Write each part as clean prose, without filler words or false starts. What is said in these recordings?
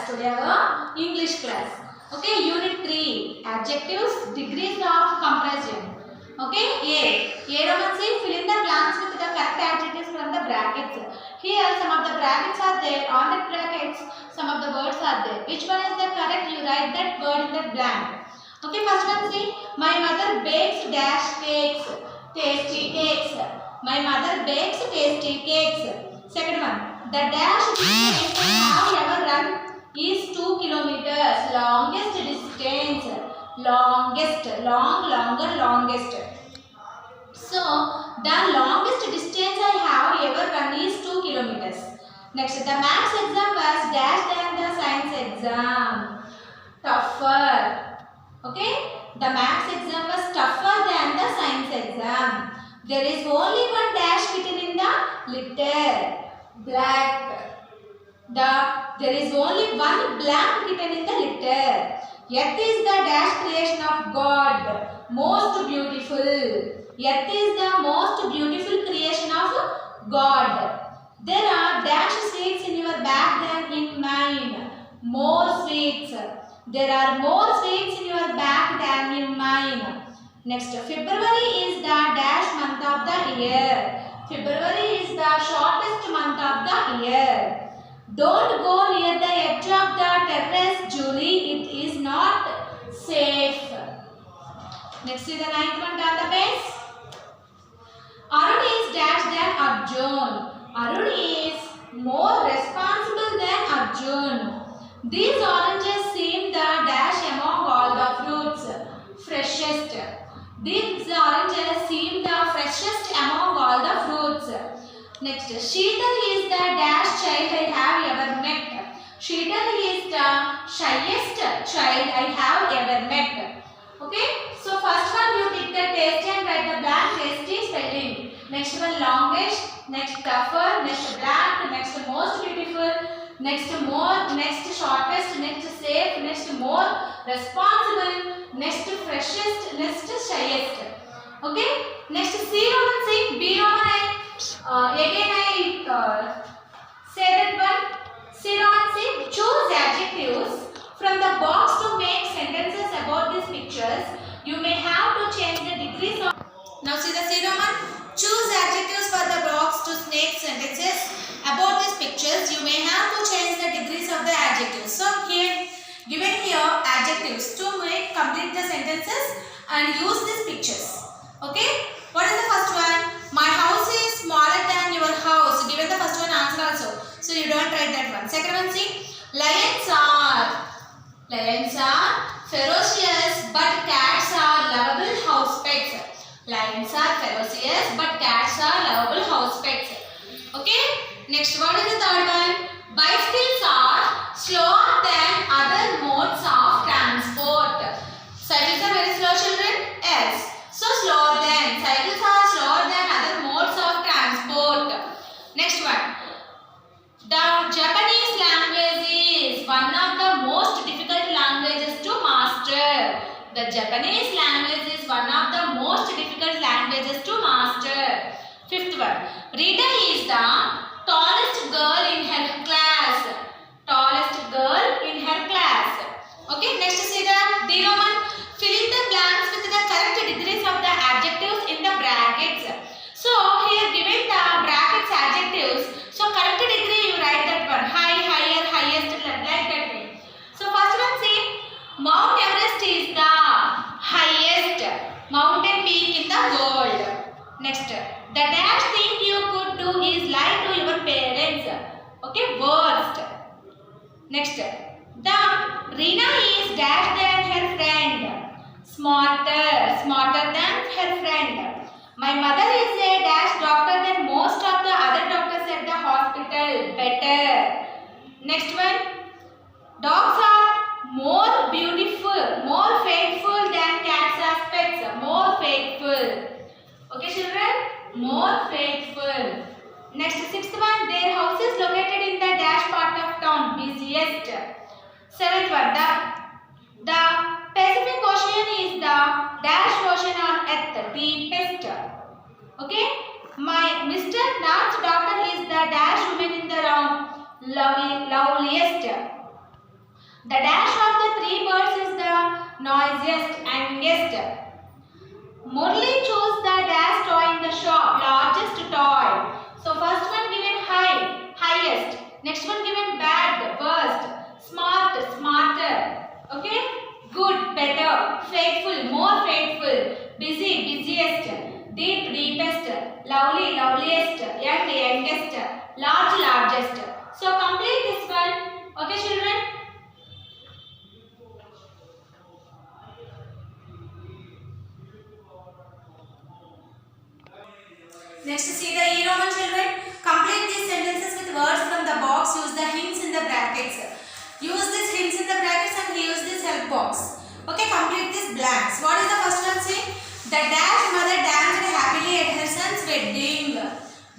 today our English class. Okay, Unit 3, Adjectives, Degrees of Comparison. Okay, A Roman C, fill in the blanks with the correct adjectives from the brackets. Here some of the brackets are there, on the brackets some of the words are there. Which one is the correct? You write that word in the blank. Okay, first one see, my mother bakes dash cakes, tasty cakes. My mother bakes tasty cakes. Second one, the dash distance I have ever run is 2 kilometers. Longest distance, longest, longest. So the longest distance I have ever run is 2 kilometers. Next, the maths exam was dash than the science exam. Tougher. Okay, the maths exam was tougher than the science exam. There is only one dash written in the letter. Black. There is only one blank written in the letter. Earth is the dash creation of God. Most beautiful. Earth is the most beautiful creation of God. There are dash sweets in your bag than in mine. More sweets. There are more sweets in your bag than in mine. Next, February is the dash month of the year. February is the shortest month of the year. Don't go near the edge of the terrace, Julie. It is not safe. Next is the ninth one on the base. Arun is dash than Arjun. Arun is more responsible than Arjun. These oranges seem the dash among all the fruits. Freshest. These oranges seem the freshest among all the fruits. Next, Sheetal is the dash child I have ever met. Sheetal is the shyest child I have ever met. Okay, so first one you take the test and write the blank tasty spelling. Next one longest, next tougher, next black, next most beautiful, next more, next shortest, next safe, next more responsible, next freshest, next shyest. Okay, next C Roman C, B Roman I. Again I say that one. C Roman C, choose adjectives from the box to make sentences about these pictures. You may have to change the degrees of. Now see the C Roman. Choose adjectives for the box to make sentences about these pictures. You may have to change the degrees of the adjectives. So here given here adjectives to make complete the sentences and use these pictures. Okay. What is the first one? My house is smaller than your house. Given the first one answer also. So you don't write that one. Second one see. Lions are ferocious but cats are lovable house pets. Lions are ferocious but cats are lovable house pets. Okay. Next, what is the third one? Bicycles are slower than other modes of transport. Cycles are very slow, children? Yes. So slower than. Cycles are slower than other modes of transport. Next one. The Japanese language is one of the most difficult languages to master. The Japanese language is one of the most difficult languages to master. Fifth one. Rita is the tallest girl in her class. Tallest girl in her class. Okay, next see the D Roman. Fill in the blanks with the correct degrees of the adjectives in the brackets. So here given the brackets adjectives. So correct degree you write that one. High, higher, highest, like that way. So first one see. Mount Everest is the highest mountain peak in the world. Next, the dash thing you could do is lie to your parents. Okay, worst. Next, the Rina is dash than her friend. Smarter than her friend. My mother is a dash doctor than most of the other doctors at the hospital. Better. Next one, dogs are more beautiful, more faithful than cats as pets. More faithful. Okay, children? More faithful. Next, sixth one. Their house is located in the dash part of town. Busiest. Seventh one. The Pacific Ocean is the dash ocean on earth. Deepest. Okay? My Mr. Nath's daughter is the dash woman in the round. Loveliest. The dash of the three birds is the noisiest and youngest. Murli chose the dash toy in the shop, largest toy. So first one given high, highest. Next one given bad, worst. Smart, smarter. Okay? Good, better. Faithful, more faithful. Busy, busiest. Deep, deepest. Lovely, loveliest. Young, youngest. Large, largest. So complete this one. Okay, children? Next, see the E Roman, children. Complete these sentences with words from the box. Use the hints in the brackets. Use these hints in the brackets and use this help box. Okay, complete these blanks. What is the first one? See, the dash mother danced happily at her son's wedding.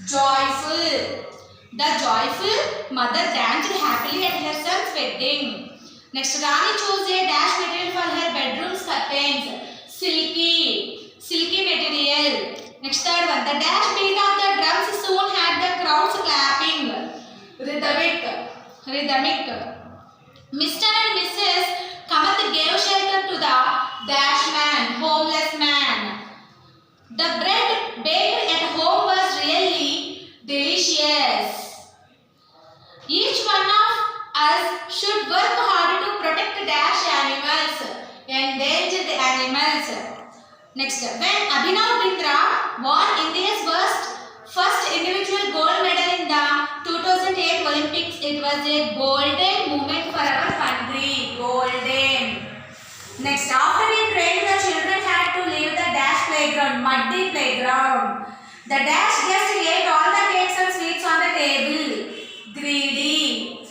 Joyful. The joyful mother danced happily at her son's wedding. Next, Rani chose a dash material for her bedroom's curtains. Silky. Silky material. Next, third one. The dash beat of the drums soon had the crowds clapping. Rhythmic. Rhythmic. Mr. and Mrs. Kamath gave shelter to the dash man, homeless man. The bread baked at home was really delicious. Each one of us should work hard to protect dash animals, endangered animals. Next, when Abhinav Bindra won India's first individual gold medal in the 2008 Olympics, it was a golden moment for our country. Golden. Next, after we trained, the children had to leave the dash playground, muddy playground. The dash guest ate all the cakes and sweets on the table. Greedy.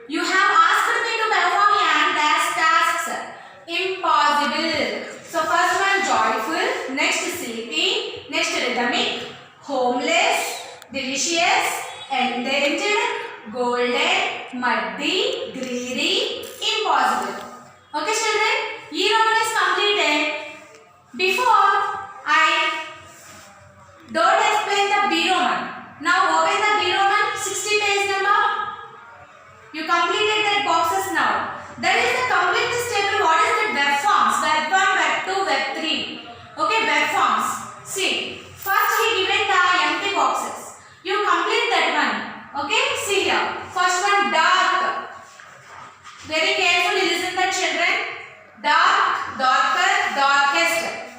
You have asked me to perform and dash tasks. Impossible. So first one joyful, next sleepy, next rhythmic, homeless, delicious, endangered, golden, muddy, greedy, impossible. Okay children, E Roman is completed. Before I don't explain the B Roman. Now open the B Roman 60 page number. You completed that boxes now. That is the complete this table. What is the web forms? Web 1, web 2, web 3. Okay, web forms. See, first he given the empty boxes. You complete that one. Okay, see here. First one dark. Very carefully listen the children. Dark, darker, darkest.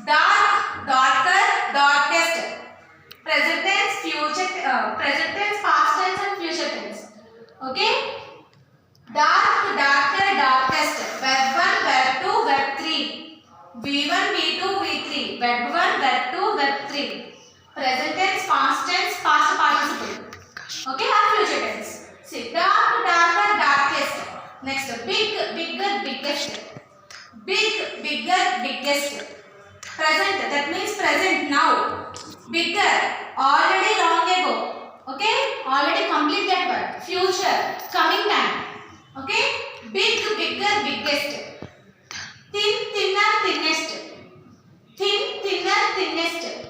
Dark, darker, darkest. Present tense, present tense, past tense and future tense. Okay. Dark, darker, darkest. Web 1, web 2, web 3. V1, V2, V3. Web 1, web 2, web 3. Present tense, past participle. Okay, and future tense. See, dark, darker, darkest. Next, big, bigger, biggest. Big, bigger, biggest. Present, that means present now. Bigger, already long ago. Okay, already complete that word. Future, coming time. Okay, big, bigger, biggest. Thin, thinner, thinnest. Thin, thinner, thinnest.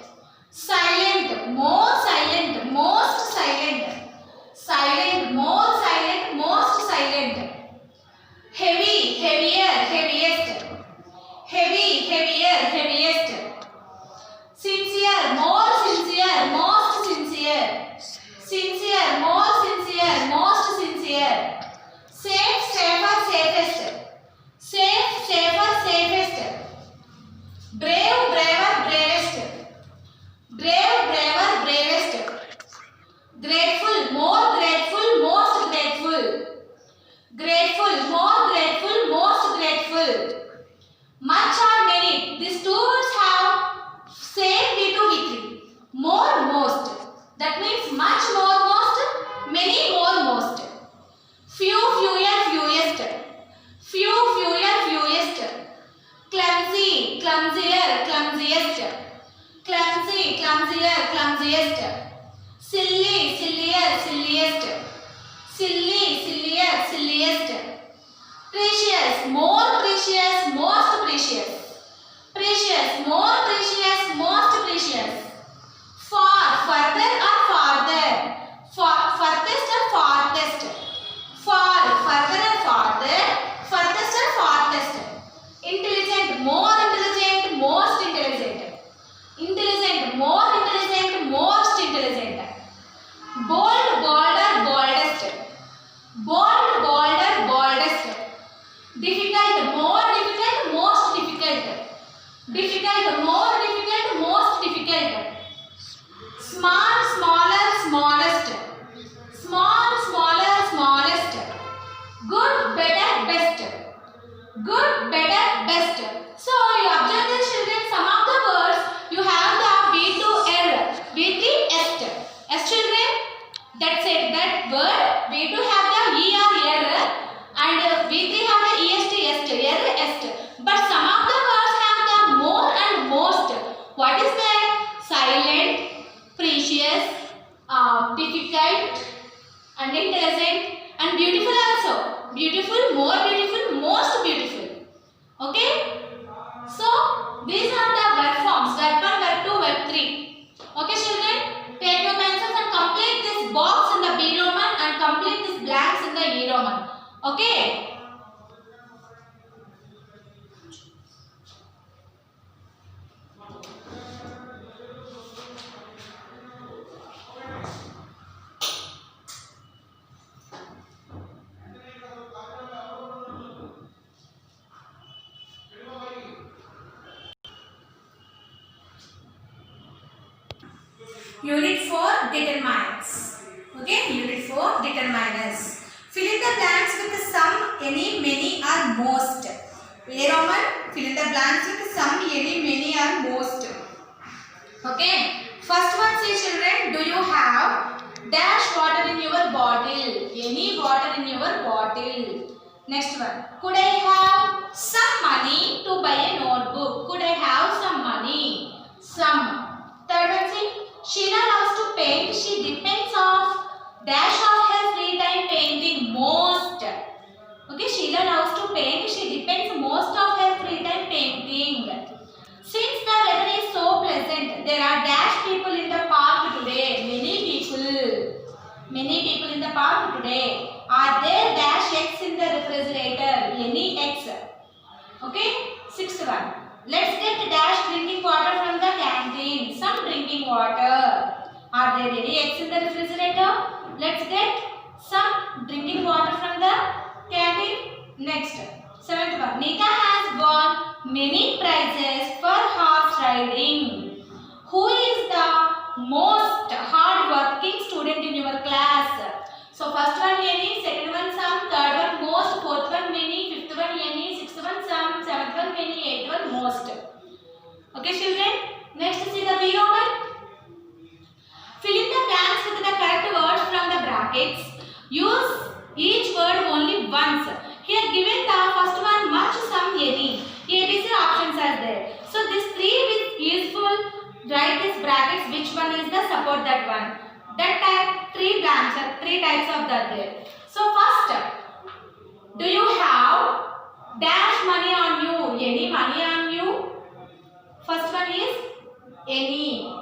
Silent, more silent, most silent. Silent, more silent, most silent. Heavy, heavier, heaviest. Heavy, heavier, heaviest. Sincere, more sincere, most sincere. Sincere, more sincere, most beautiful, more beautiful, most beautiful. Okay? So these are the verb forms, verb 1, verb 2, verb 3. Okay children? Take your pencils and complete this box in the B Roman and complete this blanks in the E Roman. Okay? Unit 4 determinants. Okay, Unit 4 determinants. Fill in the blanks with some, any, many or most. A Roman, fill in the blanks with some, any, many or most. Okay, first one, say children, do you have dash water in your bottle? Any water in your bottle. Next one, could I have some money to buy a notebook? Could I have some money? Some. Third one, see, Sheila loves to paint. She depends of dash of her free time painting most. Okay, Sheila loves to paint. She depends most of her free time painting. Since the weather is so pleasant, there are dash people in the park today. Many people in the park today. Are there dash eggs in the refrigerator? Any eggs? Okay, sixth one. Let's get dash drinking water from the canteen. Some drinking water. Are there any eggs in the refrigerator? Let's get some drinking water from the canteen. Next, seventh one. Nika has won many prizes for horse riding. Who is the most hard-working student in your class? So first one any, second one some, third one most, fourth one many, fifth one any, sixth one some, seventh one many, eighth one most. Okay children, next see the B Roman. Fill in the blanks with the correct words from the brackets. Use each word only once. Here given the first one much, some, any. ABC options are there. So this three with useful, write this brackets which one is the support that one. That type three blanks are three types of that there. So first, do you have dash money on you? Any money on you? First one is any.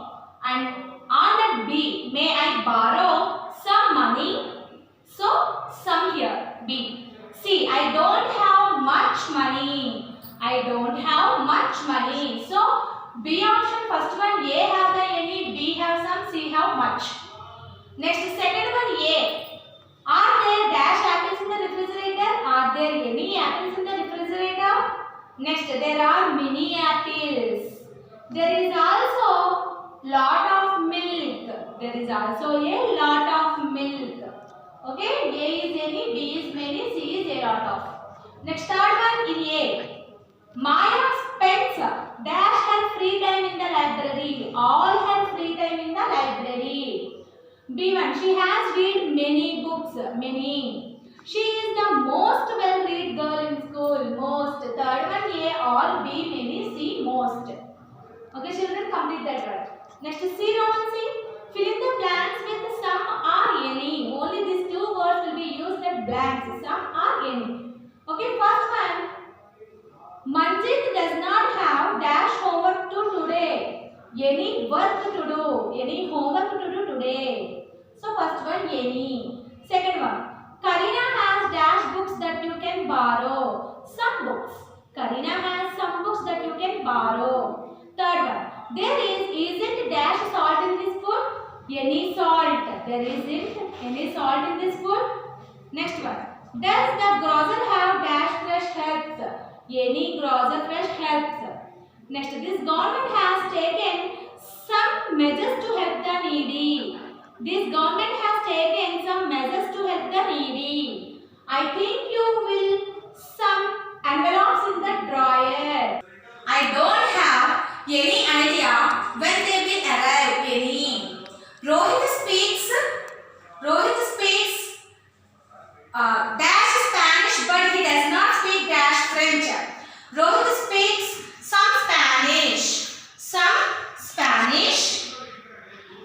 And on that B, may I borrow some money? So some here B. C, I don't have much money. I don't have much money. So B option, first one A have the any, B have some, C have much. Next, second one A. Are there dash apples in the refrigerator? Are there any apples in the refrigerator? Next, there are many apples. There is also lot of milk. There is also a lot of milk. Okay, A is any, B is many, C is a lot of. Next, third one in A. Maya spends dash her free time in the library. All her free time in the library. B1. She has read many books. Many. She is the most well-read girl in school. Most. Third one A or B many, C most. Okay children, complete that word. Next C Roman C. Fill in the blanks with some or any. Only these two words will be used as blanks. Some or any. Okay, first one. Manjit does not have dash homework to today. Any work to do. Any homework to do today. So first one any. Second one. Karina has dash books that you can borrow. Some books. Karina has some books that you can borrow. Third one. There isn't dash salt in this food. Any salt. There isn't any salt in this food. Next one. Does the grocer have dash fresh herbs? Any grocer fresh herbs. Next, this government has taken some measures to help the needy. This government has taken some measures to help the needy. I think you will some envelopes in the drawer. I don't have any idea when they will arrive. Any. Rohit speaks dash Spanish, but he does not speak dash French. Rohit speaks some Spanish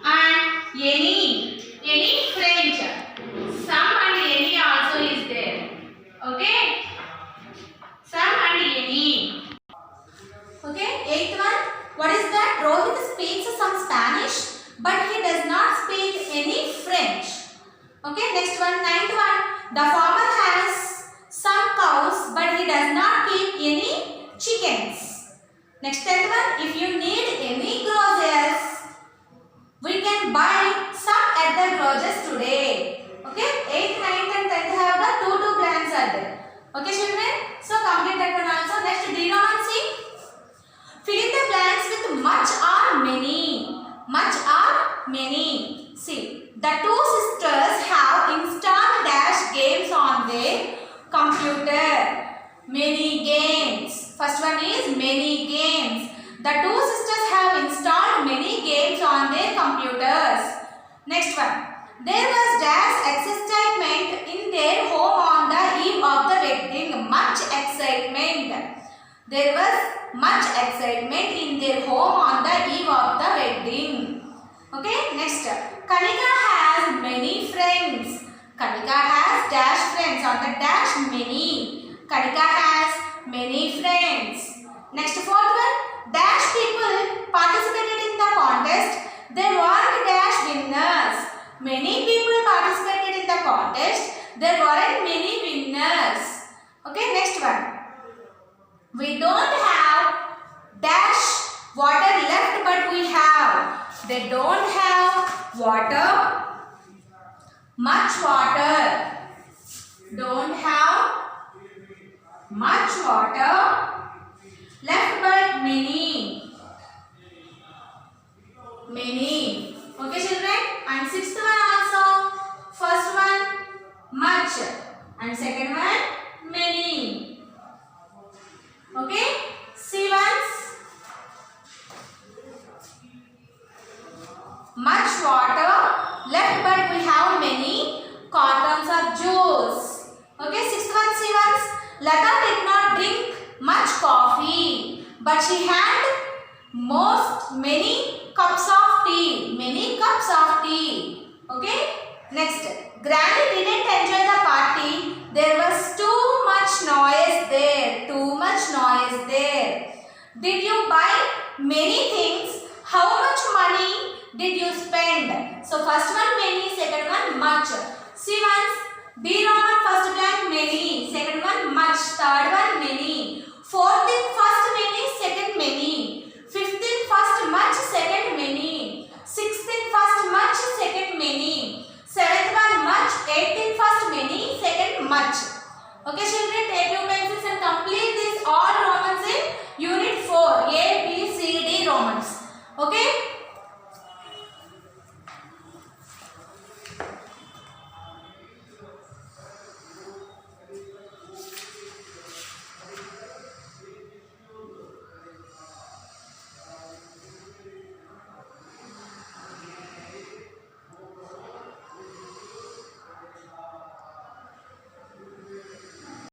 and any French. Some and any also is there. The farmer has some cows, but he does not keep any chickens. Next 10th one, if you need any groceries, we can buy some at the groceries today. Okay, 8th, 9th and 10th have the two blanks are there. Okay children, so complete that one also. Next D Roman C. Fill in the blanks with much or many. Much or many. See, the two sisters have installed dash games on their computer. Many games. First one is many games. The two sisters have installed many games on their computers. Next one. There was dash excitement in their home on the eve of the wedding. Much excitement. There was much excitement in their home on the eve of the wedding. Okay, next. Kanika has many friends. Kanika has dash friends on the dash many. Kanika has many friends. Next, fourth one. Dash people participated in the contest. They weren't dash winners. Many people participated in the contest. There weren't many winners. Okay, next one. We don't have dash water left, but we have. They don't have water. Much water. Don't have much water. Left, but many. Many. Okay, children. And sixth one also. First one much, and second one many. Okay. See once. Much water left, but we have many cartons of juice. Okay. Sixth one. See once. Lata did not drink much coffee, but she had many cups of tea. Many cups of tea. Okay. Next. Granny didn't enjoy the party. There was too much noise there. Too much noise there. Did you buy many things? How much money did you spend? So first one many, second one much. See once. D Roman first blank many, second one much, third one many. Fourth in first many, second many. Fifth in first much, second many. Sixth in first much, second many. Seventh one much, eighth in first many, second much. Okay children, take your pencils and complete this all Romans in unit 4, A, B, C, D Romans. Okay.